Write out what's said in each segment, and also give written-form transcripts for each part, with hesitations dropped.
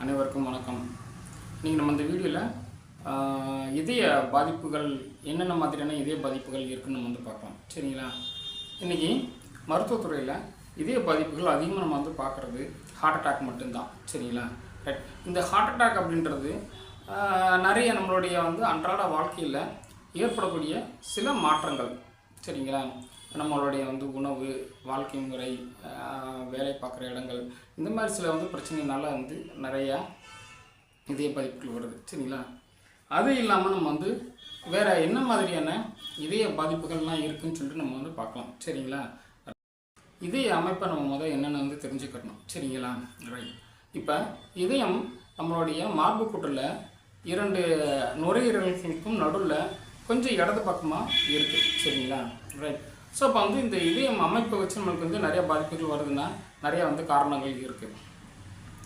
அனைவருக்கும் வணக்கம். இன்றைக்கி நம்ம இந்த வீடியோவில் இதய பாதிப்புகள் என்னென்ன மாதிரியான இதய பாதிப்புகள் இருக்குன்னு நம்ம பார்க்கலாம். சரிங்களா? இன்றைக்கி மருத்துவத்துறையில் இதய பாதிப்புகள் அதிகமாக நம்ம பார்க்குறது ஹார்ட் அட்டாக் மட்டும்தான். சரிங்களா? ரைட். இந்த ஹார்ட் அட்டாக் அப்படின்றது நிறைய நம்மளுடைய அன்றாட வாழ்க்கையில் ஏற்படக்கூடிய சில மாற்றங்கள். சரிங்களா? நம்மளுடைய உணவு, வாழ்க்கை முறை, வேலை பார்க்குற இடங்கள், இந்த மாதிரி சில பிரச்சனைனால நிறையா இதய பாதிப்புகள் வருது. சரிங்களா? அது இல்லாமல் நம்ம வேறு என்ன மாதிரியான இதய பாதிப்புகள்லாம் இருக்குதுன்னு சொல்லிட்டு நம்ம பார்க்கலாம். சரிங்களா? இதய அமைப்பை நம்ம என்னென்னு தெரிஞ்சுக்கணும். சரிங்களா? ரைட். இப்போ இதயம் நம்மளுடைய மார்பு கூட்டில் 2 நுரையீரல்களுக்கும் நடுவில் கொஞ்சம் இடது பக்கமாக இருக்குது. சரிங்களா? ரைட். ஸோ அப்போ இந்த இதயம் அமைப்பை வச்சு நம்மளுக்கு நிறைய பாதிப்புகள் வருதுன்னா நிறையா காரணங்கள் இருக்குது.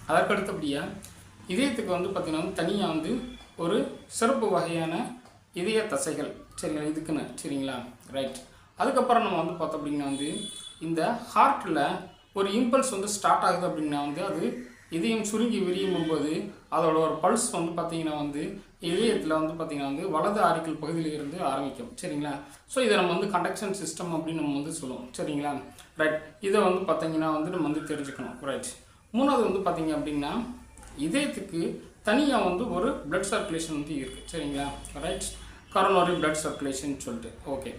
அதற்கு அடுத்தபடியாக இதயத்துக்கு பார்த்திங்கன்னா தனியாக ஒரு சிறப்பு வகையான இதய தசைகள். சரிங்களா? இதுக்குன்னு. சரிங்களா? ரைட். அதுக்கப்புறம் நம்ம பார்த்தோம் அப்படின்னா இந்த ஹார்ட்டில் ஒரு இம்பல்ஸ் ஸ்டார்ட் ஆகுது அப்படின்னா அது இதயம் சுருங்கி விரியும் போது அதோட ஒரு பல்ஸ் பார்த்திங்கன்னா இதயத்தில் பார்த்திங்கன்னா வலது ஆரிக்கல் பகுதியில் இருந்து ஆரம்பிக்கும். சரிங்களா? ஸோ இதை நம்ம கண்டக்ஷன் சிஸ்டம் அப்படின்னு நம்ம சொல்லுவோம். சரிங்களா? ரைட். இதை பார்த்திங்கன்னா நம்ம தெரிஞ்சுக்கணும். ரைட். மூணாவது பார்த்திங்க அப்படின்னா இதயத்துக்கு தனியாக ஒரு பிளட் சர்க்குலேஷன் இருக்குது. சரிங்களா? ரைட். கரோனரி பிளட் சர்க்குலேஷன் சொல்லிட்டு. ஓகே.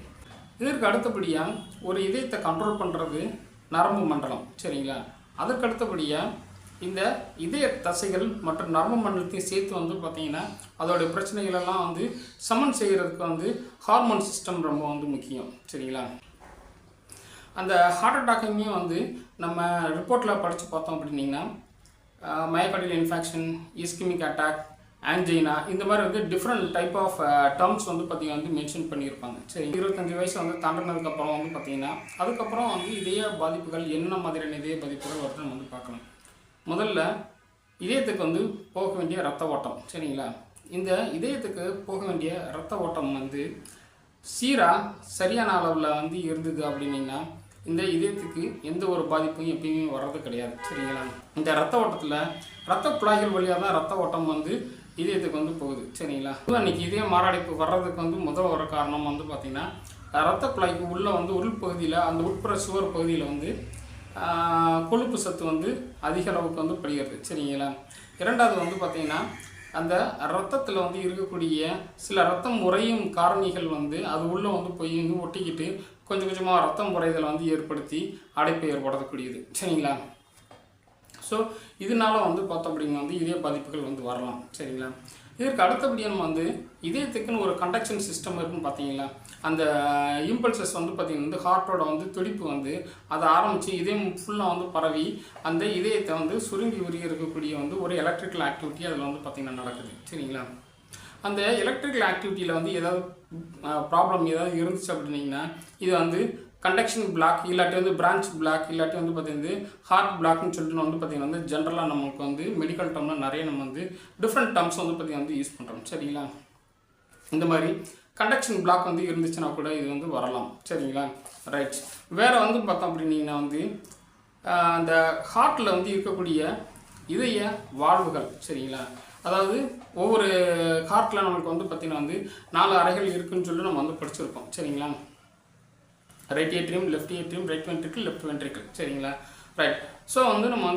இதற்கு அடுத்தபடியாக ஒரு இதயத்தை கண்ட்ரோல் பண்ணுறது நரம்பு மண்டலம். சரிங்களா? அதற்கு அடுத்தபடியாக இந்த இதய தசைகள் மற்றும் நரம்பு மண்டலத்தையும் சேர்த்து பார்த்திங்கன்னா அதோடைய பிரச்சனைகளெல்லாம் சமன் செய்கிறதுக்கு ஹார்மோன் சிஸ்டம் ரொம்ப முக்கியம். சரிங்களா? அந்த ஹார்ட் அட்டாக்கையுமே நம்ம ரிப்போர்ட்டில் படித்து பார்த்தோம் அப்படின்னிங்கன்னா myocardial infection, ischaemic attack, angina, இந்த மாதிரி டிஃப்ரெண்ட் டைப் ஆஃப் டேர்ம்ஸ் பார்த்திங்கன்னா மென்ஷன் பண்ணியிருப்பாங்க. சரி, 25 வயசு தாண்டினதுக்கப்புறம் பார்த்திங்கன்னா அதுக்கப்புறம் இதய பாதிப்புகள் என்ன மாதிரியான இதய பாதிப்புகள் வருது நம்ம பார்க்கலாம். முதல்ல இதயத்துக்கு போக வேண்டிய இரத்த ஓட்டம். சரிங்களா? இந்த இதயத்துக்கு போக வேண்டிய இரத்த ஓட்டம் சீராக சரியான அளவில் இருந்தது அப்படின்னிங்கன்னா இந்த இதயத்துக்கு எந்த ஒரு பாதிப்பும் எப்பயுமே வர்றது கிடையாது. சரிங்களா? இந்த இரத்த ஓட்டத்தில் இரத்த குழாய்கள் வழியாக தான் இரத்த ஓட்டம் இதயத்துக்கு போகுது. சரிங்களா? அன்றைக்கி இதய மாரடைப்பு வர்றதுக்கு முதல் ஒரு காரணம் பார்த்திங்கன்னா இரத்த குழாய்க்கு உள்ளே உள் பகுதியில் அந்த உட்புற சுவர் பகுதியில் கொழுப்பு சத்து அதிக அளவுக்கு படுகிறது. சரிங்களா? இரண்டாவது பார்த்திங்கன்னா அந்த இரத்தத்தில் இருக்கக்கூடிய சில இரத்தம் உறையும் காரணிகள் அது உள்ளே போய் ஒட்டிக்கிட்டு கொஞ்சம் கொஞ்சமாக ரத்தம் உறைதல் ஏற்படுத்தி அடைப்பு ஏற்படக்கூடியது. சரிங்களா? ஸோ இதனால் பார்த்தோம் அப்படின்னா இதய பாதிப்புகள் வரலாம். சரிங்களா? இதற்கு அடுத்தபடியாக நம்ம இதயத்துக்குன்னு ஒரு கண்டக்ஷன் சிஸ்டம் இருக்குன்னு பார்த்தீங்களா? அந்த இம்பல்சஸ் பார்த்திங்கன்னா ஹார்ட்டோட துடிப்பு அதை ஆரம்பித்து இதயம் ஃபுல்லாக பரவி அந்த இதயத்தை சுருங்கி விரிய இருக்கக்கூடிய ஒரு எலக்ட்ரிக்கல் ஆக்டிவிட்டி அதில் பார்த்திங்கன்னா நடக்குது. சரிங்களா? அந்த எலக்ட்ரிக்கல் ஆக்டிவிட்டியில் ஏதாவது ப்ராப்ளம் ஏதாவது இருந்துச்சு அப்படின்னிங்கன்னா இது கண்டக்ஷன் பிளாக் இல்லாட்டி பிரான்ச் பிளாக் இல்லாட்டி பார்த்திங்கன்னா ஹார்ட் பிளாக்னு சொல்லிட்டு பார்த்திங்கன்னா ஜென்ரலாக நமக்கு மெடிக்கல் டேர்மில் நிறைய நம்ம டிஃப்ரெண்ட் டேர்ம்ஸ் பார்த்திங்கன்னா யூஸ் பண்ணுறோம். சரிங்களா? இந்த மாதிரி கண்டக்ஷன் பிளாக் இருந்துச்சுன்னா கூட இது வரலாம். சரிங்களா? ரைட். வேறு பார்த்தோம் அப்படின்னிங்கன்னா அந்த ஹார்ட்டில் இருக்கக்கூடிய இதய வால்வுகள். சரிங்களா? அதாவது ஒவ்வொரு ஹார்ட்டில் நம்மளுக்கு பார்த்திங்கன்னா 4 அறைகள் இருக்குதுன்னு சொல்லி நம்ம படிச்சிருக்கோம். சரிங்களா? Right atrium, left atrium, right ventricle, left ventricle. சரிங்களா? ரைட். ஸோ நம்ம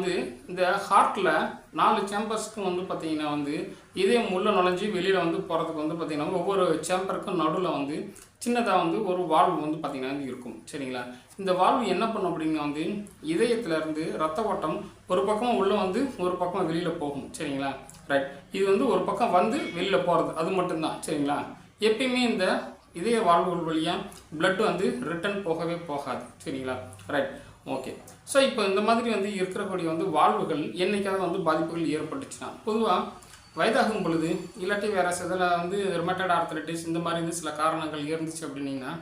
இந்த ஹார்ட்டில் 4 சேம்பர்ஸ்க்கும் பார்த்திங்கன்னா இதயம் உள்ள நுழைஞ்சி வெளியில் போகிறதுக்கு பார்த்திங்கன்னா ஒவ்வொரு சேம்பருக்கும் நடுவில் சின்னதாக ஒரு வால்வு பார்த்திங்கன்னா இருக்கும். சரிங்களா? இந்த வால்வு என்ன பண்ணும் அப்படின்னா இதயத்திலேருந்து ரத்த ஓட்டம் ஒரு பக்கம் உள்ளே ஒரு பக்கம் வெளியில் போகும். சரிங்களா? ரைட். இது ஒரு பக்கம் வெளியில் போகிறது அது மட்டும்தான். சரிங்களா? எப்பயுமே இந்த இதய வால்வுகள் வழியாக பிளட் ரிட்டர்ன் போகவே போகாது. சரிங்களா? ரைட். ஓகே. ஸோ இப்போ இந்த மாதிரி இருக்கக்கூடிய வால்வுகள் என்னைக்காவது பாதிப்புகள் ஏற்பட்டுச்சுன்னா பொதுவாக வயதாகும் பொழுது இல்லாட்டி வேறு சில ருமேட்டாய்டு ஆர்த்ரைட்டிஸ் இந்த மாதிரி சில காரணங்கள் இருந்துச்சு அப்படின்னிங்கன்னா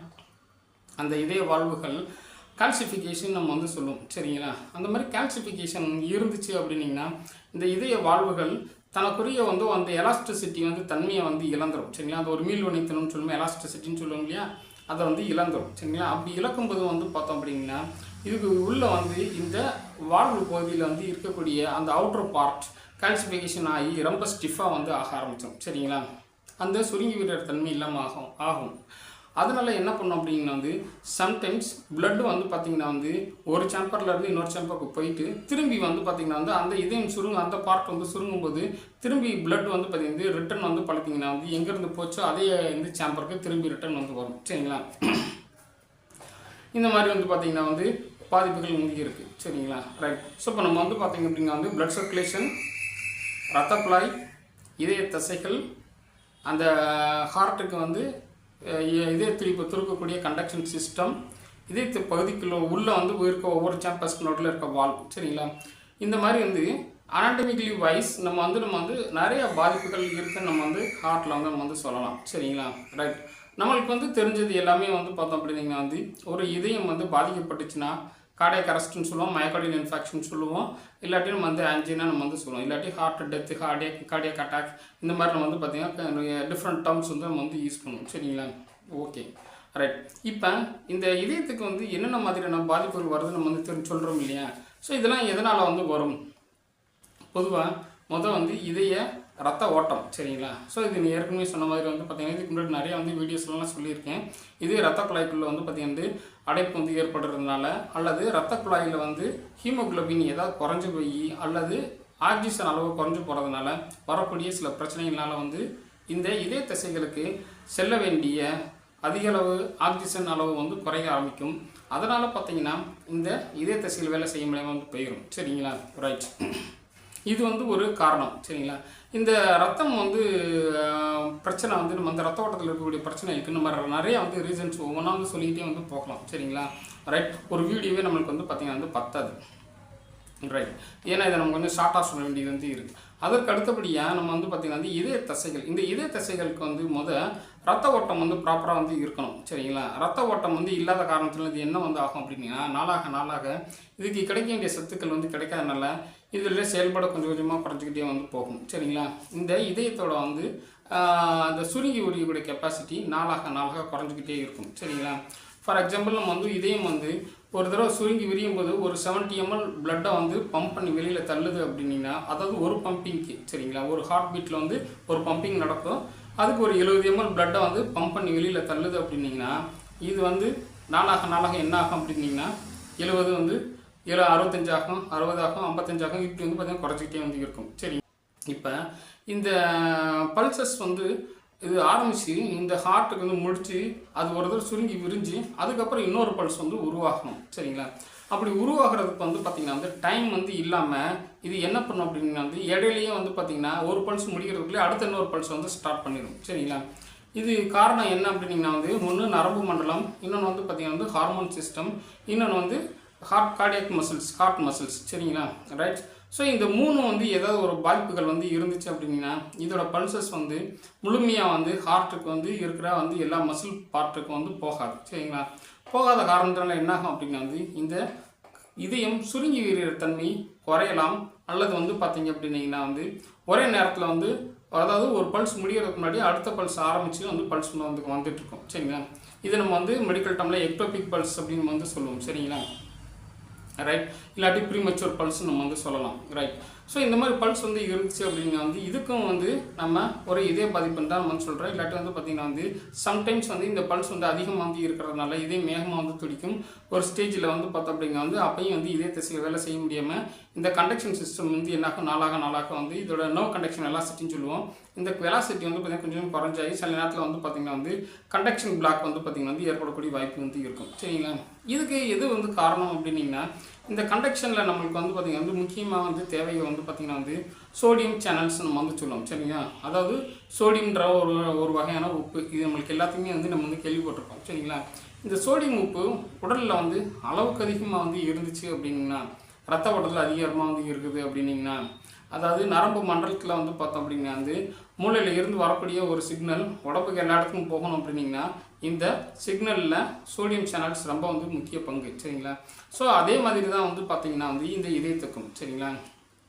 அந்த இதய வால்வுகள் கால்சிஃபிகேஷன் நம்ம சொல்லுவோம். சரிங்களா? அந்த மாதிரி கால்சிஃபிகேஷன் இருந்துச்சு அப்படின்னிங்கன்னா இந்த இதய வால்வுகள் தனக்குரிய அந்த எலாஸ்டிசிட்டி தன்மையை இழந்துடும். சரிங்களா? அந்த ஒரு மீள்வணித்தனம்னு சொல்லுவோம், எலாஸ்டிசிட்டின்னு சொல்லுவோம் இல்லையா? அதை இழந்துடும். சரிங்களா? அப்படி இழக்கும்போது பார்த்தோம் அப்படின்னா இதுக்கு உள்ளே இந்த வால்வு பகுதியில் இருக்கக்கூடிய அந்த அவுட்டர் பார்ட் கால்சிஃபிகேஷன் ஆகி ரொம்ப ஸ்டிஃபாக வந்து ஆக ஆரம்பித்தோம். சரிங்களா, அந்த சுருங்கி விடுற தன்மை இல்லாமல் ஆகும். அதனால் என்ன பண்ணோம் அப்படின்னா வந்து சம்டைம்ஸ் பிளட்டு வந்து பார்த்திங்கன்னா வந்து ஒரு சேம்பர்லேருந்து இன்னொரு சேம்பருக்கு போயிட்டு திரும்பி வந்து பார்த்திங்கன்னா வந்து அந்த இதயம் அந்த பார்ட் வந்து சுருங்கும்போது திரும்பி பிளட் வந்து பார்த்திங்கன்னா ரிட்டன் வந்து பார்த்திங்கன்னா வந்து எங்கேருந்து போச்சோ அதே இந்த சேம்பருக்கு திரும்பி ரிட்டன் வந்து வரும். சரிங்களா, இந்த மாதிரி வந்து பார்த்திங்கன்னா வந்து பாதிப்புகள் வந்து இருக்குது. சரிங்களா, ரைட். ஸோ இப்போ நம்ம வந்து பார்த்திங்க அப்படின்னா வந்து பிளட் சர்க்குலேஷன், இரத்த குழாய், இதய தசைகள், அந்த ஹார்ட்டுக்கு வந்து இதய துருக்கக்கூடிய கண்டக்ஷன் சிஸ்டம், இதய பகுதிக்குள்ள உள்ளே வந்து இருக்க ஒவ்வொரு சாம்பர்ஸ்க்கு நோட்டில் இருக்க வால்வ். சரிங்களா, இந்த மாதிரி வந்து அனாட்டமிக்கலி வைஸ் நம்ம வந்து நிறைய பாதிப்புகள் இருக்குன்னு நம்ம வந்து ஹார்ட்டில் வந்து நம்ம வந்து சொல்லலாம். சரிங்களா, ரைட். நம்மளுக்கு வந்து தெரிஞ்சது எல்லாமே வந்து பார்த்தோம் அப்படின்னா வந்து ஒரு இதயம் வந்து பாதிக்கப்பட்டுச்சுன்னா கார்டியாக் அரெஸ்ட்னு சொல்லுவோம், மயோகார்டியல் இன்ஃபாக்ஷன் சொல்லுவோம், இல்லாட்டி நம்ம வந்து ஆன்ஜினா நம்ம வந்து சொல்லுவோம், இல்லாட்டி ஹார்ட் டெத்து, கார்டியாக் அட்டாக், இந்த மாதிரி நம்ம வந்து பார்த்திங்கன்னா டிஃப்ரெண்ட் டேர்ம்ஸ் வந்து நம்ம வந்து யூஸ் பண்ணுவோம். சரிங்களா, ஓகே, ரைட். இப்போ இந்த இதயத்துக்கு வந்து என்னென்ன மாதிரியான பாதிப்புகள் வருதுன்னு நம்ம வந்து சொல்கிறோம் இல்லையா. ஸோ இதெல்லாம் எதனால் வந்து வரும்? பொதுவாக வந்து இதய ரத்த ஓட்டம். சரிங்களா, ஸோ இது ஏற்கனவே சொன்ன மாதிரி வந்து பார்த்திங்கன்னா இதுக்கு முன்னாடி நிறையா வந்து வீடியோஸ்லாம் சொல்லியிருக்கேன். இது ரத்த குழாய்க்குள்ளே வந்து பார்த்திங்கன்னா அடைப்பு வந்து ஏற்படுறதுனால அல்லது ரத்த குழாயில் வந்து ஹீமோகுளோபின் ஏதாவது குறைஞ்சி போய் அல்லது ஆக்சிஜன் அளவு குறைஞ்சி போகிறதுனால வரக்கூடிய சில பிரச்சனைகளால் வந்து இந்த இதய தசைகளுக்கு செல்ல வேண்டிய அதிகளவு ஆக்சிஜன் அளவு வந்து குறைய ஆரம்பிக்கும். அதனால் பார்த்திங்கன்னா இந்த இதய தசைகள் வேலை செய்ய முடியாமல் வந்து போயிடும். சரிங்களா, ரைட். இது வந்து ஒரு காரணம். சரிங்களா, இந்த ரத்தம் வந்து பிரச்சனை வந்து நம்ம அந்த ரத்த ஓட்டத்தில் இருக்கக்கூடிய பிரச்சனை இருக்குது. நம்ம நிறைய வந்து ரீசன்ஸ் ஒவ்வொன்றா வந்து சொல்லிக்கிட்டே வந்து போகலாம். சரிங்களா, ரைட். ஒரு வீடியோவே நம்மளுக்கு வந்து பார்த்திங்கன்னா வந்து பத்தாது, ரைட். ஏன்னா இதை நம்ம கொஞ்சம் ஷார்ட்டாக சொல்ல வேண்டியது வந்து இருக்குது. அதற்கு அடுத்தபடியாக நம்ம வந்து பார்த்திங்கன்னா வந்து இதய தசைகள், இந்த இதய தசைகளுக்கு வந்து ரத்த ஓட்டம் வந்து ப்ராப்பராக வந்து இருக்கணும். சரிங்களா, ரத்த ஓட்டம் வந்து இல்லாத காரணத்தில் இது என்ன வந்து ஆகும் அப்படின்னா நாளாக இதுக்கு கிடைக்க வேண்டிய சத்துக்கள் வந்து கிடைக்காதனால இதில் செயல்பட கொஞ்சம் கொஞ்சமாக குறைஞ்சிக்கிட்டே வந்து போகும். சரிங்களா, இந்த இதயத்தோட வந்து அந்த சுருங்கி உரியக்கூடிய கெப்பாசிட்டி நாளாக குறைஞ்சிக்கிட்டே இருக்கும். சரிங்களா, ஃபார் எக்ஸாம்பிள் நம்ம வந்து இதயம் வந்து ஒரு தடவை சுருங்கி விரியும் போது ஒரு 70 ml பிளட்டை வந்து பம்ப் பண்ணி வெளியில் தள்ளுது அப்படின்னா, அதாவது ஒரு பம்பிங்க்கு. சரிங்களா, ஒரு ஹார்ட் பீட்டில் வந்து ஒரு பம்பிங் நடக்கும், அதுக்கு ஒரு 70 ml பிளட்டை வந்து பம்ப் பண்ணி வெளியில் தள்ளுது அப்படின்னிங்கன்னா இது வந்து நாளாக என்ன ஆகும் அப்படின்னிங்கன்னா 70 வந்து 65 ஆகும், 60 ஆகும், 55 ஆகும், இப்படி வந்து பார்த்திங்கன்னா குறைச்சிக்கிட்டே வந்து இருக்கும். சரி, இப்போ இந்த பல்சஸ் வந்து இது ஆரம்பித்து இந்த ஹார்ட்டுக்கு வந்து முடித்து அது ஒரு தடவை சுருங்கி விரிஞ்சு அதுக்கப்புறம் இன்னொரு பல்ஸ் வந்து உருவாகணும். சரிங்களா, அப்படி உருவாகிறதுக்கு வந்து பார்த்திங்கன்னா வந்து டைம் வந்து இல்லாமல் இது என்ன பண்ணும் அப்படின்னா வந்து இடையிலேயே வந்து பார்த்திங்கன்னா ஒரு பல்ஸ் முடிக்கிறதுக்குள்ளே அடுத்த இன்னொரு பல்ஸ் வந்து ஸ்டார்ட் பண்ணிடும். சரிங்களா, இது காரணம் என்ன அப்படின்னா வந்து ஒன்று நரம்பு மண்டலம், இன்னொன்று வந்து பார்த்திங்கன்னா வந்து ஹார்மோன் சிஸ்டம், இன்னொன்று வந்து கார்டியாக் மசில்ஸ். சரிங்களா, ரைட். ஸோ இந்த மூணு வந்து ஏதாவது ஒரு பாதிப்புகள் வந்து இருந்துச்சு அப்படின்னா இதோட பல்சஸ் வந்து முழுமையாக வந்து ஹார்ட்டுக்கு வந்து இருக்கிற வந்து எல்லா மசில் பார்ட்டுக்கும் வந்து போகாது. சரிங்களா, போகாத காரணத்தினால என்ன ஆகும் அப்படின்னா வந்து இந்த இதயம் சுருங்கி விரிகிற தன்மை குறையலாம், அல்லது வந்து பார்த்திங்க அப்படின்னீங்கன்னா வந்து ஒரே நேரத்தில் வந்து அதாவது ஒரு பல்ஸ் முடிகிறதுக்கு முன்னாடி அடுத்த பல்ஸ் ஆரம்பித்து வந்து பல்ஸ் வந்துட்டு இருக்கோம். சரிங்களா, இது நம்ம வந்து மெடிக்கல் டேர்மில் எக்டோபிக் பல்ஸ் அப்படின்னு வந்து சொல்லுவோம். சரிங்களா, ரைட். இல்லாட்டி ப்ரீமெச்சூர் பல்ஸ் நம்ம வந்து சொல்லலாம். ரைட். ஸோ இந்த மாதிரி பல்ஸ் வந்து இருந்துச்சு அப்படின்னா வந்து இதுக்கும் வந்து நம்ம ஒரு இதய பாதிப்புன்னு தான் நம்ம வந்து சொல்கிறோம். இல்லாட்டி வந்து பார்த்திங்கன்னா வந்து சம்டைம்ஸ் வந்து இந்த பல்ஸ் வந்து அதிகமாக வந்து இருக்கிறதுனால இதே மேகமாக வந்து துடிக்கும். ஒரு ஸ்டேஜில் வந்து பார்த்தோம் அப்படின்னா வந்து அப்பையும் வந்து இதய தசையில் வேலை செய்ய முடியாமல் இந்த கண்டக்ஷன் சிஸ்டம் வந்து என்னாகும் நாளாக வந்து இதோட நர்வ் கண்டக்ஷன் வெலாசிட்டின்னு சொல்லுவோம். இந்த வெலாசிட்டி வந்து பார்த்திங்கன்னா கொஞ்சம் குறைஞ்சாகி சில நேரத்தில் வந்து பார்த்திங்கன்னா வந்து கண்டக்ஷன் பிளாக் வந்து பார்த்திங்கன்னா வந்து ஏற்படக்கூடிய வாய்ப்பு வந்து இருக்கும். சரிங்களா, இதுக்கு எது வந்து காரணம் அப்படின்னிங்கன்னா இந்த கண்டக்ஷனில் நம்மளுக்கு வந்து பார்த்திங்கன்னா வந்து முக்கியமாக வந்து தேவையை வந்து பார்த்திங்கன்னா வந்து சோடியம் சேனல்ஸ் நம்ம வந்து சொல்லுவோம். சரிங்களா, அதாவது சோடியம்ன்ற ஒரு வகையான உப்பு, இது நம்மளுக்கு எல்லாத்தையுமே வந்து நம்ம வந்து கேள்விப்பட்டிருக்கோம். சரிங்களா, இந்த சோடியம் உப்பு உடலில் வந்து அளவுக்கு அதிகமாக வந்து இருந்துச்சு அப்படின்னா ரத்த ஓட்டத்தில் அதிகமாக வந்து இருக்குது அப்படின்னிங்கன்னா அதாவது நரம்பு மண்டலத்தில் வந்து பார்த்தோம் அப்படின்னா வந்து மூளையில் இருந்து வரக்கூடிய ஒரு சிக்னல் உடம்புக்கு எல்லா இடத்துக்கும் போகணும் அப்படின்னிங்கன்னா இந்த சிக்னலில் சோடியம் சேனல்ஸ் ரொம்ப வந்து முக்கிய பங்கு. சரிங்களா, ஸோ அதே மாதிரி தான் வந்து பார்த்திங்கன்னா வந்து இந்த இதயத்துக்கும். சரிங்களா,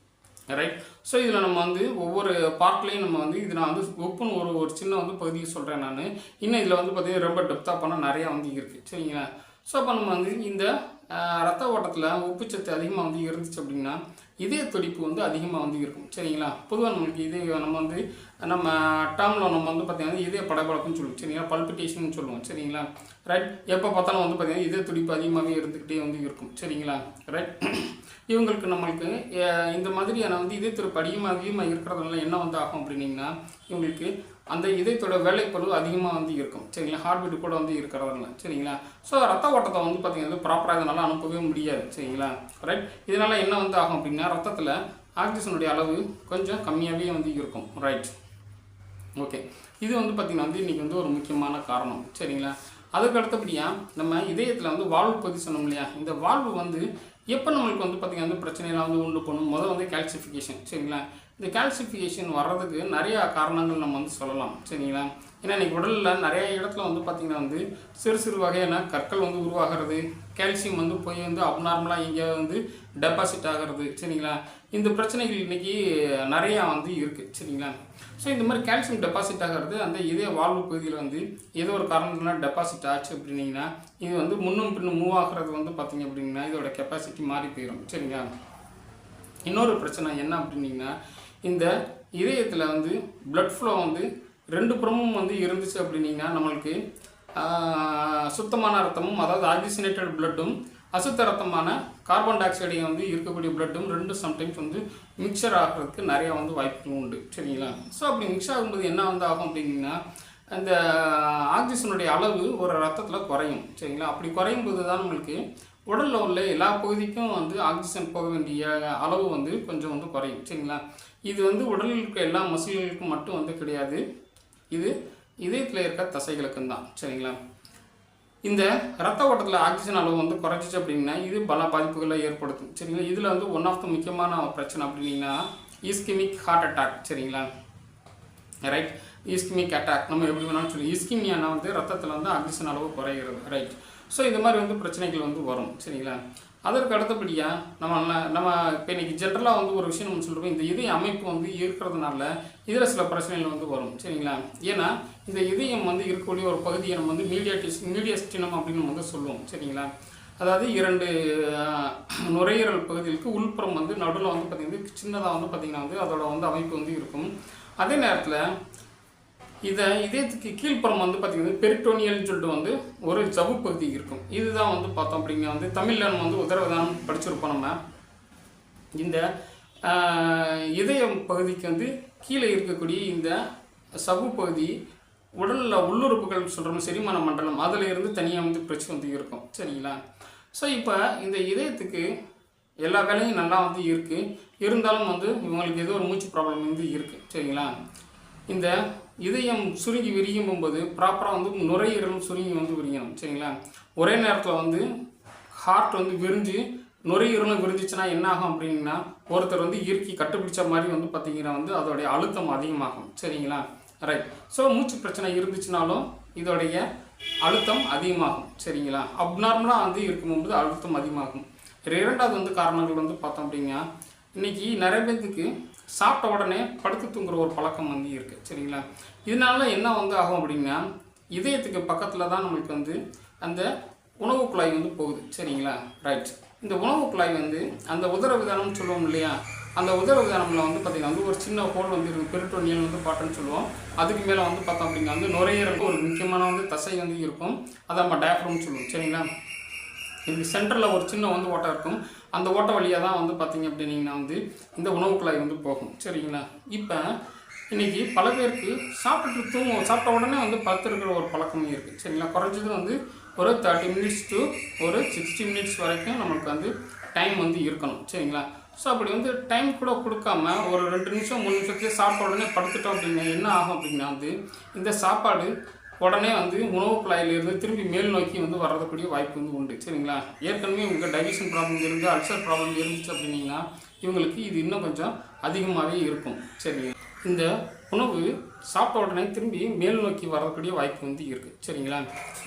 ரைட். ஸோ இதில் நம்ம வந்து ஒவ்வொரு பார்ட்லேயும் நம்ம வந்து இது நான் வந்து உப்புன்னு ஒரு சின்ன வந்து பகுதியை சொல்கிறேன் நான். இன்னும் இதில் வந்து பார்த்திங்கன்னா ரொம்ப டெப்த்தாக பண்ணால் நிறையா வந்து இருக்குது. சரிங்களா, ஸோ அப்போ நம்ம வந்து இந்த ரத்த ஓட்டத்தில் உப்புச்சத்து அதிகமாக வந்து இருந்துச்சு அப்படின்னா இதய துடிப்பு வந்து அதிகமாக வந்து இருக்கும். சரிங்களா? பொதுவாக நம்மளுக்கு நம்ம டேர்மில் நம்ம வந்து பார்த்திங்கன்னா இதய படபடப்புன்னு சொல்லுவோம். சரிங்களா? பல்பிட்டேஷன் சொல்லுவோம். சரிங்களா? ரைட். எப்போ பார்த்தாலும் வந்து பார்த்திங்கன்னா இதய துடிப்பு அதிகமாகவே இருந்துக்கிட்டே வந்து இருக்கும். சரிங்களா? ரைட். நம்மளுக்கு இந்த மாதிரியான வந்து இதய துடிப்பு அதிகமாக இருக்கிறதுனால என்ன வந்து ஆகும் அப்படின்னிங்கன்னா இவங்களுக்கு அந்த இதயத்தோட வேலைப்பளு அதிகமாக வந்து இருக்கும். சரிங்களா? ஹார்ட் பீட் கூட வந்து இருக்கிறதுனால. சரிங்களா? ஸோ ரத்த ஓட்டத்தை வந்து பார்த்திங்கன்னா ப்ராப்பராக இதனால் அனுப்பவே முடியாது. சரிங்களா? ரைட். இதனால் என்ன வந்து ஆகும் அப்படின்னா ரத்தத்தில் ஆக்சிஜனுடைய அளவு கொஞ்சம் கம்மியாகவே வந்து இருக்கும். ரைட். ஓகே. இது வந்து பார்த்திங்கன்னா வந்து இன்றைக்கி வந்து ஒரு முக்கியமான காரணம். சரிங்களா? அதுக்கு அடுத்தபடியாக நம்ம இதயத்தில் வந்து வால்வு பற்றி சொன்னோம் இல்லையா? இந்த வால்வு வந்து எப்போ நம்மளுக்கு வந்து பார்த்திங்கன்னா வந்து பிரச்சனையெல்லாம் வந்து உண்டு பண்ணும். முதல் வந்து கால்சிஃபிகேஷன். சரிங்களா? இந்த கால்சிஃபிகேஷன் வர்றதுக்கு நிறையா காரணங்கள் நம்ம வந்து சொல்லலாம். சரிங்களா? ஏன்னா இன்றைக்கி உடலில் நிறைய இடத்துல வந்து பார்த்திங்கன்னா வந்து சிறு சிறு வகையான கற்கள் வந்து உருவாகிறது, கால்சியம் வந்து போய் வந்து அப்நார்மலாக இங்கே வந்து டெபாசிட் ஆகிறது. சரிங்களா? இந்த பிரச்சனைகள் இன்றைக்கி நிறையா வந்து இருக்குது. சரிங்களா? ஸோ இந்த மாதிரி கால்சியம் டெபாசிட் ஆகிறது அந்த இதே வால்வு பகுதியில் வந்து ஏதோ ஒரு காரணத்தினால டெபாசிட் ஆச்சு அப்படின்னீங்கன்னா இது வந்து முன்னும் பின்னும் மூவ் ஆகிறது வந்து பார்த்திங்க அப்படின்னா இதோட கெப்பாசிட்டி மாறி போயிடும். சரிங்களா? இன்னொரு பிரச்சனை என்ன அப்படின்னிங்கன்னா இந்த இதயத்தில் வந்து பிளட் ஃப்ளோ வந்து ரெண்டு புறமும் வந்து இருந்துச்சு அப்படின்னிங்கன்னா நம்மளுக்கு சுத்தமான ரத்தமும் அதாவது ஆக்சிஜனேட்டட் பிளட்டும் அசுத்த ரத்தமான கார்பன் டை ஆக்சைடு வந்து இருக்கக்கூடிய பிளட்டும் ரெண்டும் சம்டைம்ஸ் வந்து மிக்சர் ஆகிறதுக்கு நிறையா வந்து வாய்ப்புகள் உண்டு. சரிங்களா? ஸோ அப்படி மிக்ஸ் ஆகும்போது என்ன வந்து ஆகும் அப்படின்னா அந்த ஆக்சிஜனுடைய அளவு ஒரு ரத்தத்தில் குறையும். சரிங்களா? அப்படி குறையும் போது தான் நம்மளுக்கு உடலில் உள்ள எல்லா பகுதிக்கும் வந்து ஆக்சிஜன் போக வேண்டிய அளவு வந்து கொஞ்சம் வந்து குறையும். சரிங்களா? இது வந்து உடலில் இருக்க எல்லா மசில்களுக்கும் மட்டும் வந்து கிடையாது, இது இதயத்தில் இருக்க தசைகளுக்கும் தான். சரிங்களா? இந்த ரத்த ஓட்டத்தில் ஆக்சிஜன் அளவு வந்து குறைஞ்சிச்சு அப்படின்னா இது பல பாதிப்புகளை ஏற்படுத்தும். சரிங்களா? இதில் வந்து ஒன் ஆஃப் த முக்கியமான பிரச்சனை அப்படின்னா இஸ்கிமிக் ஹார்ட் அட்டாக். சரிங்களா? ரைட். இஸ்கிமிக் அட்டாக் நம்ம எப்படி வேணாலும் சொல்லி இஸ்கிமியானா வந்து ரத்தத்தில் வந்து ஆக்சிஜன் அளவு குறைகிறது. ரைட். ஸோ இந்த மாதிரி வந்து பிரச்சனைகள் வந்து வரும். சரிங்களா? அதற்கு அடுத்தபடியாக நம்ம இப்போ இன்றைக்கி ஜென்ரலாக வந்து ஒரு விஷயம் நம்ம சொல்கிறோம், இந்த இதய அமைப்பு வந்து இருக்கிறதுனால இதில் சில பிரச்சனைகள் வந்து வரும். சரிங்களா? ஏன்னா இந்த இதயம் வந்து இருக்கக்கூடிய ஒரு பகுதியை நம்ம வந்து மீடியஸ்டினம் அப்படின்னு நம்ம வந்து சொல்லுவோம். சரிங்களா? அதாவது இரண்டு நுரையீரல் பகுதிகளுக்கு உள்புறம் வந்து நடுவில் வந்து பார்த்திங்கன்னா சின்னதாக வந்து பார்த்திங்கன்னா வந்து அதோட வந்து அமைப்பு வந்து இருக்கும். அதே நேரத்தில் இதயத்துக்கு கீழ்ப்புறம் வந்து பார்த்திங்கன்னா பெரிட்டோனியல்னு சொல்லிட்டு வந்து ஒரு சவ்வு பகுதி இருக்கும். இதுதான் வந்து பார்த்தோம் அப்படிங்க வந்து தமிழில் நம்ம வந்து உதரவிதானம் படிச்சிருப்போம். நம்ம இந்த இதயம் பகுதிக்கு வந்து கீழே இருக்கக்கூடிய இந்த சவ்வு பகுதி உடலில் உள்ளுறுப்புகள் சொல்கிறோம் செரிமான மண்டலம் அதில் இருந்து தனியாக வந்து பிரச்சனை வந்து இருக்கும். சரிங்களா? ஸோ இப்போ இந்த இதயத்துக்கு எல்லா வேலையும் நல்லா வந்து இருக்குது, இருந்தாலும் வந்து இவங்களுக்கு ஏதோ ஒரு மூச்சு ப்ராப்ளம் வந்து இருக்குது. சரிங்களா? இந்த இதயம் சுருங்கி விரியும் போகும்போது ப்ராப்பராக வந்து நுரையீரலும் சுருங்கி வந்து விரியணும். சரிங்களா? ஒரே நேரத்தில் வந்து ஹார்ட் வந்து விரிஞ்சு நுரையீரலும் விரிஞ்சிச்சுன்னா என்ன ஆகும் அப்படின்னா ஒருத்தர் வந்து இறுக்கி கட்டுப்பிடிச்ச மாதிரி வந்து பார்த்திங்கன்னா வந்து அதோடைய அழுத்தம் அதிகமாகும். சரிங்களா? ரைட். ஸோ மூச்சு பிரச்சனை இருந்துச்சுனாலும் இதோடைய அழுத்தம் அதிகமாகும். சரிங்களா? அப்நார்மலாக வந்து இருக்கும்போது அழுத்தம் அதிகமாகும். இரண்டாவது வந்து காரணங்கள் வந்து பார்த்தோம் அப்படின்னா இன்றைக்கி நிறைய பேருக்கு சாப்பிட்ட உடனே படுத்து தூங்குற ஒரு பழக்கம் வந்து இருக்குது. சரிங்களா? இதனால என்ன வந்து ஆகும் அப்படின்னா இதயத்துக்கு பக்கத்தில் தான் நம்மளுக்கு வந்து அந்த உணவு குழாய் வந்து போகுது. சரிங்களா? ரைட். இந்த உணவு குழாய் வந்து அந்த உதரவிதானம்னு சொல்லுவோம் இல்லையா? அந்த உதரவிதானமில் வந்து பார்த்திங்கன்னா வந்து ஒரு சின்ன ஹோல் வந்து இருக்குது, பெரிட்டோனியல் வந்து பாட்டுன்னு சொல்லுவோம். அதுக்கு மேலே வந்து பார்த்தோம் அப்படின்னா வந்து நுரையீரலுக்கு ஒரு முக்கியமான வந்து தசை வந்து இருக்கும், அதை நம்ம டயஃப்ரம்னு சொல்லுவோம். சரிங்களா? இதுக்கு சென்டரில் ஒரு சின்ன வந்து ஓட்டை இருக்கும், அந்த ஓட்டை வழியாக தான் வந்து பார்த்திங்க அப்படின்னா வந்து இந்த உணவு குழாய் வந்து போகும். சரிங்களா? இப்போ இன்றைக்கி பல பேருக்கு சாப்பிட்ட உடனே வந்து படுத்துருக்கிற ஒரு பழக்கமே இருக்குது. சரிங்களா? குறைஞ்சது வந்து ஒரு 30 மினிட்ஸ் டு ஒரு 60 மினிட்ஸ் வரைக்கும் நம்மளுக்கு வந்து டைம் வந்து இருக்கணும். சரிங்களா? ஸோ அப்படி வந்து டைம் கூட கொடுக்காம ஒரு 2 நிமிஷம் 3 நிமிஷத்துலேயே சாப்பிட்ட உடனே படுத்துட்டோம் அப்படின்னா என்ன ஆகும் அப்படின்னா வந்து இந்த சாப்பாடு உடனே வந்து உணவு குழாயிலிருந்து திரும்பி மேல் நோக்கி வந்து வர்றதுக்கூடிய வாய்ப்பு வந்து உண்டு. சரிங்களா? ஏற்கனவே உங்களுக்கு டைஜஷன் ப்ராப்ளம் இருந்து அல்சர் ப்ராப்ளம் இருந்துச்சு அப்படின்னீங்கன்னா இவங்களுக்கு இது இன்னும் கொஞ்சம் அதிகமாகவே இருக்கும். சரிங்களா? இந்த உணவு சாப்பிட்ட உடனே திரும்பி மேல் நோக்கி வரக்கூடிய வாய்ப்பு வந்து இருக்குது. சரிங்களா?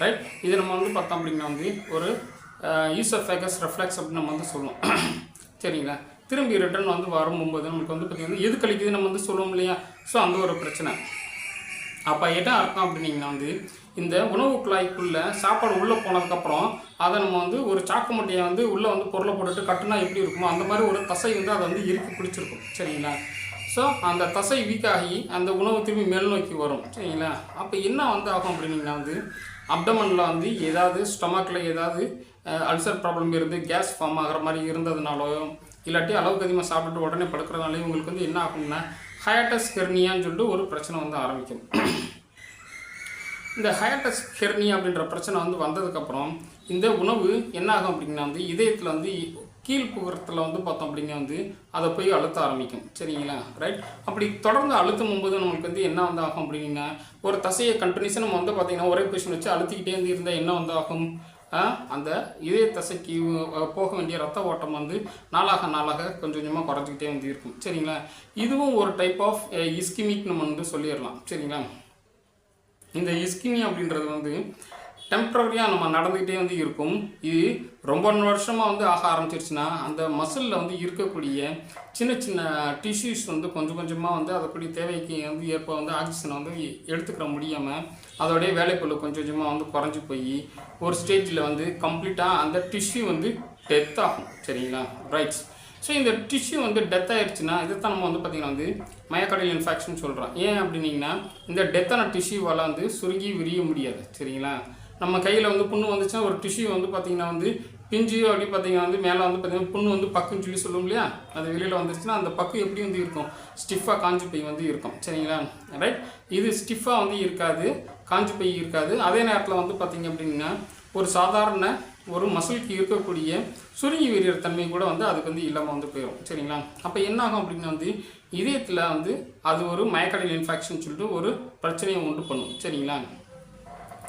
ரைட். இதை நம்ம வந்து பார்த்தோம் அப்படின்னா வந்து ஒரு ஈசோஃபேகஸ் ரெஃப்ளெக்ஸ் அப்படின்னு நம்ம வந்து சொல்லுவோம். சரிங்களா? திரும்பி ரிட்டர்ன் வந்து வரும்போது நம்மளுக்கு வந்து பார்த்திங்கன்னா எது கழிக்குது நம்ம வந்து சொல்லுவோம் இல்லையா? ஸோ அந்த ஒரு பிரச்சனை. அப்போ என்ன அர்த்தம் அப்படின்னீங்கன்னா வந்து இந்த உணவு குழாய்க்குள்ளே சாப்பாடு உள்ளே போனதுக்கப்புறம் அதை நம்ம வந்து ஒரு சாக்கு மட்டையை வந்து உள்ளே வந்து பொருளை போட்டுட்டு கட்டுனா எப்படி இருக்குமோ அந்த மாதிரி ஒரு தசை வந்து அதை வந்து இறுக்கி பிடிச்சிருக்கும் சரிங்களா. ஸோ அந்த தசை வீக்காகி அந்த உணவு திரும்பி மேல் நோக்கி வரும் சரிங்களா. அப்போ என்ன வந்து ஆகும் அப்படின்னீங்கன்னா வந்து அப்டமனில் வந்து ஏதாவது ஸ்டொமக்கில் ஏதாவது அல்சர் ப்ராப்ளம் இருந்து கேஸ் ஃபார்ம் ஆகிற மாதிரி இருந்ததுனாலோ இல்லாட்டி அளவுக்கு அதிகமாக சாப்பிட்டு உடனே படுக்கிறதுனாலையும் உங்களுக்கு வந்து என்ன ஆகும்னா ஹயாட்டஸ் ஹெர்னியான்னு சொல்லிட்டு ஒரு பிரச்சனை வந்து ஆரம்பிக்கும். இந்த ஹயாட்டஸ் ஹெர்னியா அப்படின்ற பிரச்சனை வந்து வந்ததுக்கப்புறம் இந்த உணவு என்ன ஆகும் அப்படின்னா வந்து இதயத்தில் வந்து கீழ்ப்புறத்தில் வந்து பார்த்தோம் அப்படின்னா வந்து அதை போய் அழுத்த ஆரம்பிக்கும் சரிங்களா. ரைட், அப்படி தொடர்ந்து அழுத்தும் போது நம்மளுக்கு வந்து என்ன வந்து ஆகும் அப்படின்னா ஒரு தசையை கண்டினியூஸாக நம்ம வந்து பார்த்திங்கன்னா ஒரே பொசிஷன் வச்சு அழுத்திக்கிட்டே வந்து இருந்தால் என்ன வந்து ஆகும், அந்த இதய தசைக்கு போக வேண்டிய ரத்த ஓட்டம் வந்து நாளாக நாளாக கொஞ்சம் கொஞ்சமாக குறைஞ்சிக்கிட்டே வந்து இருக்கும் சரிங்களா. இதுவும் ஒரு டைப் ஆஃப் இஸ்கிமிக் நம்ம வந்து சொல்லிடலாம் சரிங்களா. இந்த இஸ்கிமி அப்படின்றது வந்து டெம்பரரியாக நம்ம நடந்துக்கிட்டே வந்து இருக்கும். இது ரொம்ப வருஷமாக வந்து ஆக ஆரம்பிச்சிருச்சுன்னா அந்த மசிலில் வந்து இருக்கக்கூடிய சின்ன சின்ன டிஷ்யூஸ் வந்து கொஞ்சம் கொஞ்சமாக வந்து அதற்குரிய தேவைக்கு வந்து ஏற்ப வந்து ஆக்சிஜனை வந்து எடுத்துக்கிற முடியாமல் அதோடைய வேலைப்பொருள் கொஞ்சம் கொஞ்சமாக வந்து குறைஞ்சி போய் ஒரு ஸ்டேஜில் வந்து கம்ப்ளீட்டாக அந்த டிஷ்யூ வந்து டெத் ஆகும் சரிங்களா. ரைட்ஸ், ஸோ இந்த டிஷ்யூ வந்து டெத் ஆகிடுச்சுன்னா இதைத்தான் நம்ம வந்து பார்த்திங்கன்னா வந்து மயோகார்டியல் இன்ஃபெக்ஷன் சொல்கிறோம். ஏன் அப்படின்னீங்கன்னா இந்த டெத்தான டிஷ்யூவால் வந்து சுருங்கி விரிய முடியாது சரிங்களா. நம்ம கையில் வந்து புண்ணு வந்துச்சுன்னா ஒரு டிஷ்யூ வந்து பார்த்திங்கன்னா வந்து பிஞ்சு அப்படி பார்த்திங்கன்னா வந்து மேலே வந்து பார்த்திங்கன்னா புண்ணு வந்து பக்குன்னு சொல்லி சொல்லுவோம் இல்லையா, அது வெளியில் வந்துருச்சுன்னா அந்த பக்கு எப்படி வந்து இருக்கும், ஸ்டிஃபாக காஞ்சி பை வந்து இருக்கும் சரிங்களா. ரைட், இது ஸ்டிஃபாக வந்து இருக்காது, காஞ்சி பை இருக்காது. அதே நேரத்தில் வந்து பார்த்திங்க அப்படின்னா ஒரு சாதாரண ஒரு மசிலுக்கு இருக்கக்கூடிய சுருங்கி விரிகிற தன்மை கூட வந்து அதுக்கு வந்து இல்லாமல் வந்து போயிடும் சரிங்களா. அப்போ என்ன ஆகும் அப்படின்னா வந்து இதயத்தில் வந்து அது ஒரு மயோகார்டியல் இன்ஃபெக்ஷன் சொல்லிட்டு ஒரு பிரச்சனையை உண்டு பண்ணும் சரிங்களா.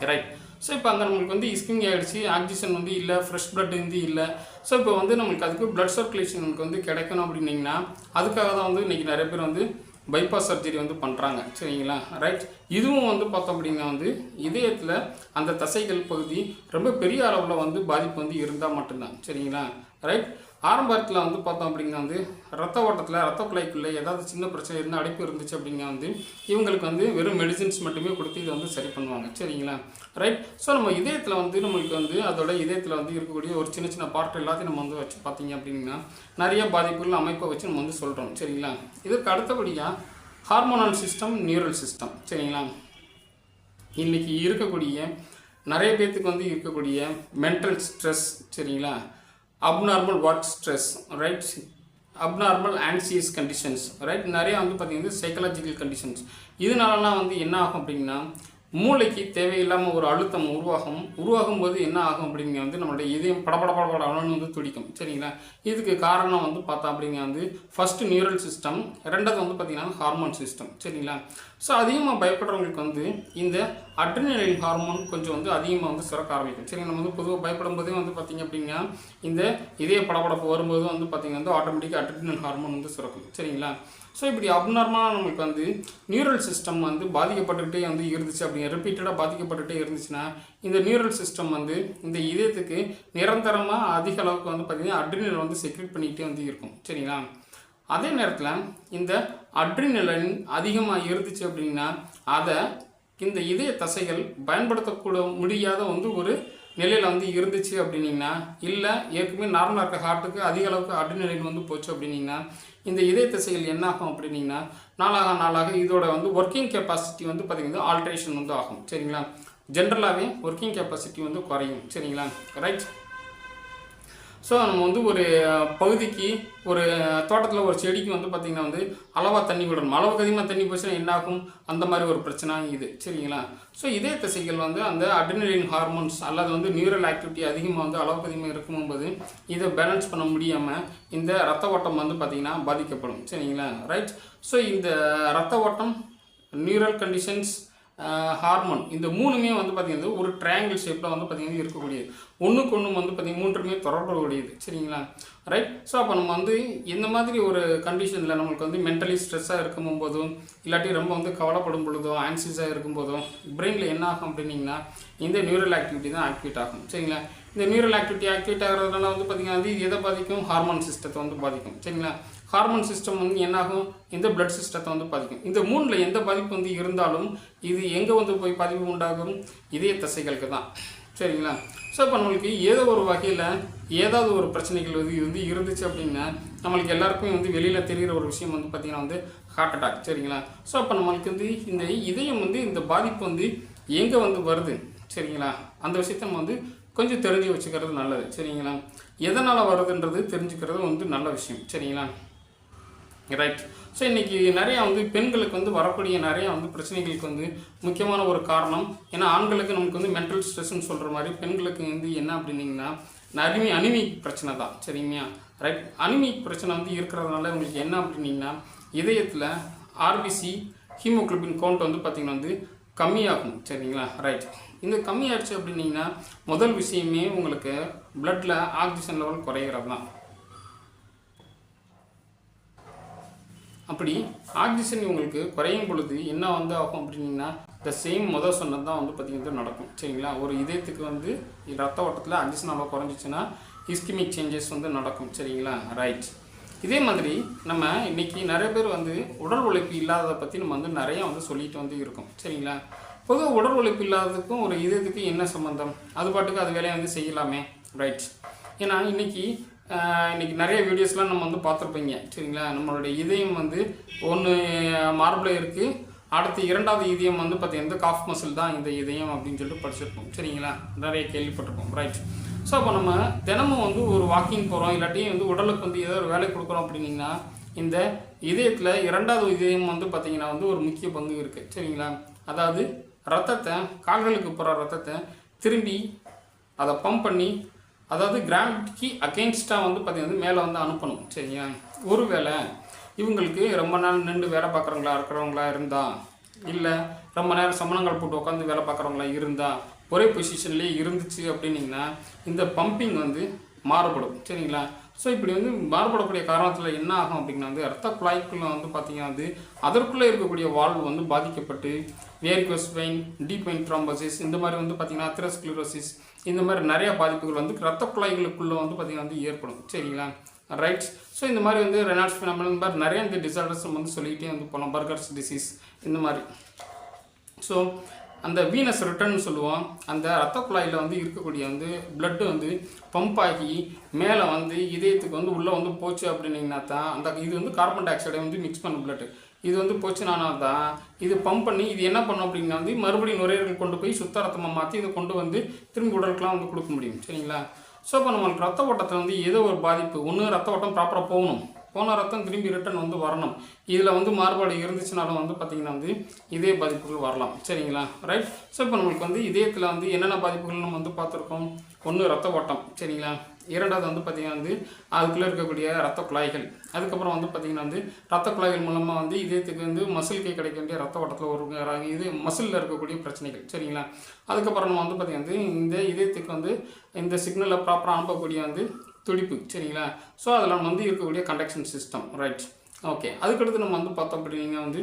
ரைட், ஸோ இப்போ அங்கே நம்மளுக்கு வந்து இஸ்கிங் ஆகிடுச்சு, ஆக்சிஜன் வந்து இல்லை, ஃப்ரெஷ் பிளட் வந்து இல்லை. ஸோ இப்போ வந்து நம்மளுக்கு அதுக்கு பிளட் சர்க்குலேஷன் நமக்கு வந்து கிடைக்கணும் அப்படின்னிங்கன்னா அதுக்காக தான் வந்து இன்றைக்கி நிறைய பேர் வந்து பைபாஸ் சர்ஜரி வந்து பண்ணுறாங்க சரிங்களா. ரைட், இதுவும் வந்து பார்த்தோம் அப்படின்னா வந்து இதயத்தில் அந்த தசைகள் பகுதி ரொம்ப பெரிய அளவில் வந்து பாதிப்பு வந்து இருந்தால் மட்டும்தான் சரிங்களா. ரைட், ஆரம்பத்தில் வந்து பார்த்தோம் அப்படின்னா வந்து ரத்த ஓட்டத்தில் ரத்த குழாய்க்குள்ளே ஏதாவது சின்ன பிரச்சனை இருந்தால் அடைப்பு இருந்துச்சு அப்படின்னா வந்து இவங்களுக்கு வந்து வெறும் மெடிசின்ஸ் மட்டுமே கொடுத்து இதை வந்து சரி பண்ணுவாங்க சரிங்களா. ரைட், ஸோ நம்ம இதயத்தில் வந்து நம்மளுக்கு வந்து அதோட இதயத்தில் வந்து இருக்கக்கூடிய ஒரு சின்ன சின்ன பார்ட் எல்லாத்தையும் நம்ம வந்து வச்சு பார்த்தீங்க அப்படின்னா நிறைய பாதிப்புகள் அமைப்பை வச்சு நம்ம வந்து சொல்கிறோம் சரிங்களா. இதுக்கு அடுத்தபடியாக ஹார்மோனல் சிஸ்டம், நியூரல் சிஸ்டம் சரிங்களா. இன்றைக்கி இருக்கக்கூடிய நிறைய பேர்த்துக்கு வந்து இருக்கக்கூடிய மென்டல் ஸ்ட்ரெஸ் சரிங்களா, abnormal work stress right, abnormal anxious conditions right, நிறையா வந்து பார்த்திங்கன்னா சைக்கலாஜிக்கல் கண்டிஷன்ஸ். இதனாலலாம் வந்து என்ன ஆகும் அப்படின்னா மூளைக்கு தேவையில்லாமல் ஒரு அழுத்தம் உருவாகும் போது என்ன ஆகும் அப்படிங்க வந்து நம்மளுடைய இதயம் படபடன்னு வந்து துடிக்கும் சரிங்களா. இதுக்கு காரணம் வந்து பார்த்தா அப்படிங்க வந்து ஃபஸ்ட்டு நியூரல் சிஸ்டம், ரெண்டாவது வந்து பார்த்திங்கன்னா ஹார்மோன் சிஸ்டம் சரிங்களா. ஸோ அதிகமாக பயப்படுறவங்களுக்கு வந்து இந்த அட்ரினலின் ஹார்மோன் கொஞ்சம் வந்து அதிகமாக வந்து சுரக்க ஆரம்பிக்கும் சரிங்க. நம்ம வந்து பொதுவாக பயப்படும் போதே வந்து பார்த்திங்க அப்படின்னா இந்த இதய படபடப்பு வரும்போது வந்து பார்த்திங்கன்னா வந்து ஆட்டோமேட்டிக்காக அட்ரினல் ஹார்மோன் வந்து சுரக்கும் சரிங்களா. ஸோ இப்படி அப்நார்மலாக நமக்கு வந்து நியூரல் சிஸ்டம் வந்து பாதிக்கப்பட்டுக்கிட்டே வந்து இருந்துச்சு அப்படிங்க, ரிப்பீட்டடாக பாதிக்கப்பட்டுகிட்டே இருந்துச்சுன்னா இந்த நியூரல் சிஸ்டம் வந்து இந்த இதயத்துக்கு நிரந்தரமாக அதிக அளவுக்கு வந்து பார்த்திங்கன்னா அட்ரினல் வந்து செக்ரேட் பண்ணிக்கிட்டே வந்து இருக்கும் சரிங்களா. அதே நேரத்தில் இந்த அட்ரினலின் அதிகமாக இருந்துச்சு அப்படின்னா அதை இந்த இதய தசைகள் பயன்படுத்தக்கூட முடியாத வந்து ஒரு நிலையில் வந்து இருந்துச்சு அப்படின்னீங்கன்னா, இல்லை ஏற்கனவே நார்மலாக இருக்க ஹார்ட்டுக்கு அதிக அளவுக்கு அட்ரினலின் வந்து போச்சு அப்படின்னீங்கன்னா இந்த இதய தசைகள் என்ன ஆகும் அப்படின்னீங்கன்னா நாளாக இதோட வந்து ஒர்க்கிங் கெப்பாசிட்டி வந்து பார்த்திங்கன்னா ஆல்ட்ரேஷன் வந்து ஆகும் சரிங்களா. ஜென்ரலாகவே ஒர்க்கிங் கெப்பாசிட்டி வந்து குறையும் சரிங்களா. ரைட், ஸோ நம்ம வந்து ஒரு பகுதிக்கு ஒரு தோட்டத்தில் ஒரு செடிக்கு வந்து பார்த்திங்கன்னா வந்து அளவாக தண்ணி விடணும், அளவுக்கு அதிகமாக தண்ணி போச்சுன்னா என்ன ஆகும், அந்த மாதிரி ஒரு பிரச்சனை இது சரிங்களா. ஸோ இதய தசைகள் வந்து அந்த அட்ரினலின் ஹார்மோன்ஸ் அல்லது வந்து நியூரல் ஆக்டிவிட்டி அதிகமாக வந்து அளவுக்கு அதிகமாக இருக்கும்போது இதை பேலன்ஸ் பண்ண முடியாமல் இந்த ரத்த ஓட்டம் வந்து பார்த்திங்கன்னா பாதிக்கப்படும் சரிங்களா. ரைட், ஸோ இந்த ரத்த ஓட்டம், நியூரல் கண்டிஷன்ஸ், ஹார்மோன் இந்த மூணுமே வந்து பார்த்திங்கன்னா ஒரு ட்ரையாங்கிள் ஷேப்பில் வந்து பார்த்திங்கன்னா இருக்கக்கூடியது, ஒன்றுக்கு ஒன்று வந்து பார்த்திங்கன்னா மூன்றுமே தொடர்புடையது சரிங்களா. ரைட், ஸோ அப்போ நம்ம வந்து இந்த மாதிரி ஒரு கண்டிஷனில் நம்மளுக்கு வந்து மென்டலி ஸ்ட்ரெஸ்ஸாக இருக்கும் போதும் இல்லாட்டி ரொம்ப வந்து கவலைப்படும் பொழுதோ ஆன்சியஸாக இருக்கும்போதும் பிரெயினில் என்ன ஆகும் அப்படின்னிங்கன்னா இந்த நியூரல் ஆக்டிவிட்டி தான் ஆக்டிவேட் ஆகும் சரிங்களா. இந்த நியூரல் ஆக்டிவேட் ஆகிறதுனால வந்து பார்த்திங்கன்னா வந்து எதை பாதிக்கும், ஹார்மோன் சிஸ்டத்தை வந்து பாதிக்கும். சரிங்களா, ஹார்மோன் சிஸ்டம் வந்து என்னாகும், இந்த பிளட் சிஸ்டத்தை வந்து பாதிக்கும். இந்த மூணில் எந்த பாதிப்பு வந்து இருந்தாலும் இது எங்கே வந்து போய் பாதிப்பு உண்டாகும், இதய தசைகளுக்கு தான். சரிங்களா, ஸோ இப்போ நம்மளுக்கு ஏதோ ஒரு வகையில் ஏதாவது ஒரு பிரச்சனைகள் வந்து இருந்துச்சு அப்படின்னா நம்மளுக்கு எல்லாருக்குமே வந்து வெளியில் தெரிகிற ஒரு விஷயம் வந்து பார்த்திங்கன்னா வந்து ஹார்ட் அட்டாக். சரிங்களா, ஸோ அப்போ நம்மளுக்கு வந்து இந்த இதயம் வந்து இந்த பாதிப்பு வந்து எங்கே வந்து வருது, சரிங்களா, அந்த விஷயத்த நம்ம வந்து கொஞ்சம் தெரிஞ்சு வச்சுக்கிறது நல்லது. சரிங்களா, எதனால் வருதுன்றது தெரிஞ்சுக்கிறது வந்து நல்ல விஷயம். சரிங்களா, ரைட். ஸோ இன்றைக்கி நிறையா வந்து பெண்களுக்கு வந்து வரக்கூடிய நிறையா வந்து பிரச்சனைகளுக்கு வந்து முக்கியமான ஒரு காரணம், ஏன்னா ஆண்களுக்கு நமக்கு வந்து மென்டல் ஸ்ட்ரெஸ்ன்னு சொல்கிற மாதிரி பெண்களுக்கு வந்து என்ன அப்படின்னிங்கன்னா அனிமிக் பிரச்சனை தான். சரிங்களா, ரைட். அனிமிக் பிரச்சனை வந்து இருக்கிறதுனால உங்களுக்கு என்ன அப்படின்னிங்கன்னா இதயத்தில் ஆர்பிசி ஹீமோகுளோபின் கவுண்ட் வந்து பார்த்திங்கன்னா வந்து கம்மியாகும். சரிங்களா, ரைட். இந்த கம்மியாகிடுச்சு அப்படின்னிங்கன்னா முதல் விஷயமே உங்களுக்கு பிளட்டில் ஆக்சிஜன் லெவல் குறைகிறது தான். அப்படி ஆக்சிஜன் உங்களுக்கு குறையும் பொழுது என்ன வந்து ஆகும் அப்படின்னா இந்த சேம் சொன்னது தான் வந்து பார்த்திங்கன்னா நடக்கும். சரிங்களா, ஒரு இதயத்துக்கு வந்து ரத்த ஓட்டத்தில் ஆக்சிஜன் அளவு குறைஞ்சிச்சுன்னா இஸ்கிமிக் சேஞ்சஸ் வந்து நடக்கும். சரிங்களா, ரைட். இதே மாதிரி நம்ம இன்றைக்கி நிறைய பேர் வந்து உடல் உழைப்பு இல்லாததை பற்றி நம்ம வந்து நிறையா வந்து சொல்லிட்டு வந்து இருக்கோம். சரிங்களா, பொதுவாக உடல் உழைப்பு இல்லாததுக்கும் ஒரு இதயத்துக்கும் என்ன சம்மந்தம், அது பாட்டுக்கு அது வேலையை வந்து செய்யலாமே. ரைட். ஏன்னா இன்றைக்கி நிறைய வீடியோஸ்லாம் நம்ம வந்து பார்த்துருப்பீங்க. சரிங்களா, நம்மளுடைய இதயம் வந்து ஒன்று மார்பில் இருக்குது, அடுத்து இரண்டாவது இதயம் வந்து பார்த்திங்கன்னா காஃப் மசில் தான் இந்த இதயம் அப்படின்னு சொல்லிட்டு படிச்சிருப்போம். சரிங்களா, நிறைய கேள்விப்பட்டிருப்போம். ரைட். ஸோ அப்போ நம்ம தினமும் வந்து ஒரு வாக்கிங் போகிறோம், இல்லாட்டியும் வந்து உடலுக்கு வந்து ஏதோ ஒரு வேலை கொடுக்குறோம் அப்படின்னிங்கன்னா இந்த இதயத்தில் இரண்டாவது இதயம் வந்து பார்த்திங்கன்னா வந்து ஒரு முக்கிய பங்கு இருக்குது. சரிங்களா, அதாவது ரத்தத்தை கால்களுக்கு போகிற ரத்தத்தை திரும்பி அதை பம்ப் பண்ணி, அதாவது கிராவிட்டிக்கு அகெயின்ஸ்டாக வந்து பார்த்திங்கன்னா மேலே வந்து அனுப்பணும். சரிங்களா, ஒருவேளை இவங்களுக்கு ரொம்ப நாள் நின்று வேலை இருக்கிறவங்களா இருந்தால், இல்லை ரொம்ப நேரம் சமணங்கள் போட்டு உட்காந்து வேலை பார்க்குறவங்களா இருந்தால், ஒரே பொசிஷன்லேயே இருந்துச்சு அப்படின்னிங்கன்னா இந்த பம்பிங் வந்து மாறுபடும். சரிங்களா, ஸோ இப்படி வந்து மாறுபடக்கூடிய காரணத்தில் என்ன ஆகும் அப்படின்னா வந்து ரத்த குழாய்க்குள்ளே வந்து பார்த்திங்கன்னா வந்து அதற்குள்ளே இருக்கக்கூடிய வால்வு வந்து பாதிக்கப்பட்டு varicose vein, deep vein thrombosis, இந்த மாதிரி வந்து பார்த்திங்கன்னா அத்தெரோஸ்க்ளரோசிஸ், இந்த மாதிரி நிறையா பாதிப்புகள் வந்து ரத்த குழாய்களுக்குள்ளே வந்து பார்த்திங்கன்னா வந்து ஏற்படும். சரிங்களா, ரைட். ஸோ இந்த மாதிரி வந்து ரெனால்ட்ஸ் ஃபினாமினல் இந்த மாதிரி நிறைய இந்த டிசார்டர்ஸ் வந்து சொல்லிக்கிட்டே வந்து போகலாம். பர்கர்ஸ் டிசீஸ் இந்த மாதிரி. ஸோ அந்த வீனஸ் ரிட்டர்ன் சொல்லுவோம், அந்த ரத்த குழாயில் வந்து இருக்கக்கூடிய வந்து பிளட்டு வந்து பம்ப் ஆகி மேலே வந்து இதயத்துக்கு வந்து உள்ளே வந்து போச்சு அப்படின்னிங்கன்னா தான் அந்த இது வந்து கார்பன் டை ஆக்சைடை வந்து மிக்ஸ் பண்ண பிளட்டு இது வந்து போச்சுனானா தான் இது பம்ப் பண்ணி இது என்ன பண்ணும் அப்படின்னா வந்து மறுபடியும் நுரையீரல் கொண்டு போய் சுத்த ரத்தமாக மாற்றி இதை கொண்டு வந்து திரும்பி உடலுக்குலாம் வந்து கொடுக்க முடியும். சரிங்களா, ஸோ இப்போ நம்மளுக்கு ரத்த ஓட்டத்தில் வந்து ஏதோ ஒரு பாதிப்பு, ஒன்று ரத்த ஓட்டம் ப்ராப்பராக போன ரத்தம் திரும்பி ரிட்டர்ன் வந்து வரணும். இதில் வந்து மாறுபாடு இருந்துச்சுனாலும் வந்து பார்த்திங்கன்னா வந்து இதய பாதிப்புகள் வரலாம். சரிங்களா, ரைட். ஸோ இப்போ நம்மளுக்கு வந்து இதயத்தில் வந்து என்னென்ன பாதிப்புகள் நம்ம வந்து பார்த்துருக்கோம், ஒன்று ரத்த ஓட்டம். சரிங்களா, இரண்டாவது வந்து பார்த்திங்கன்னா வந்து அதுக்குள்ளே இருக்கக்கூடிய ரத்த குழாய்கள், அதுக்கப்புறம் வந்து பார்த்திங்கன்னா வந்து ரத்த குழாய்கள் மூலமாக வந்து இதயத்துக்கு வந்து மசிலுக்கே கிடைக்க வேண்டிய ரத்த ஓட்டத்தில் ஒரு இது மசிலில் இருக்கக்கூடிய பிரச்சனைகள். சரிங்களா, அதுக்கப்புறம் நம்ம வந்து பார்த்திங்கன்னா வந்து இந்த இதயத்துக்கு வந்து இந்த சிக்னலை ப்ராப்பராக அனுப்பக்கூடிய வந்து துடிப்பு. சரிங்களா, ஸோ அதில் நம்ம வந்து இருக்கக்கூடிய கண்டக்ஷன் சிஸ்டம். ரைட். ஓகே, அதுக்கடுத்து நம்ம வந்து பார்த்தோம் அப்படின்னா வந்து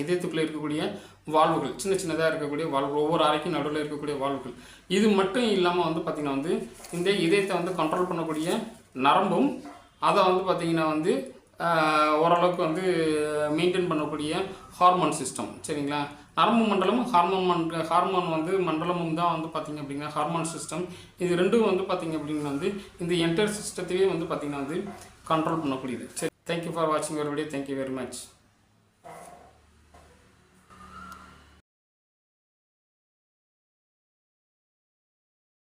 இதயத்துக்குள்ளே இருக்கக்கூடிய வால்வுகள், சின்னதாக இருக்கக்கூடிய வால்வுகள், ஒவ்வொரு அறைக்கும் நடுவில் இருக்கக்கூடிய வால்வுகள், இது மட்டும் இல்லாமல் வந்து பார்த்திங்கன்னா வந்து இந்த இதயத்தை வந்து கண்ட்ரோல் பண்ணக்கூடிய நரம்பும், அதை வந்து பார்த்திங்கன்னா வந்து ஓரளவுக்கு வந்து மெயின்டைன் பண்ணக்கூடிய ஹார்மோன் சிஸ்டம். சரிங்களா, நரம்பு மண்டலமும் ஹார்மோன் வந்து மண்டலமும் தான் வந்து பார்த்திங்க அப்படின்னா ஹார்மோன் சிஸ்டம். இது ரெண்டும் வந்து பார்த்திங்க அப்படின்னா வந்து இந்த என்டையர் சிஸ்டத்தையே வந்து பார்த்திங்கன்னா வந்து கண்ட்ரோல் பண்ணக்கூடியது. சரி, தேங்க்யூ ஃபார் வாட்சிங் your video. Thank you very much.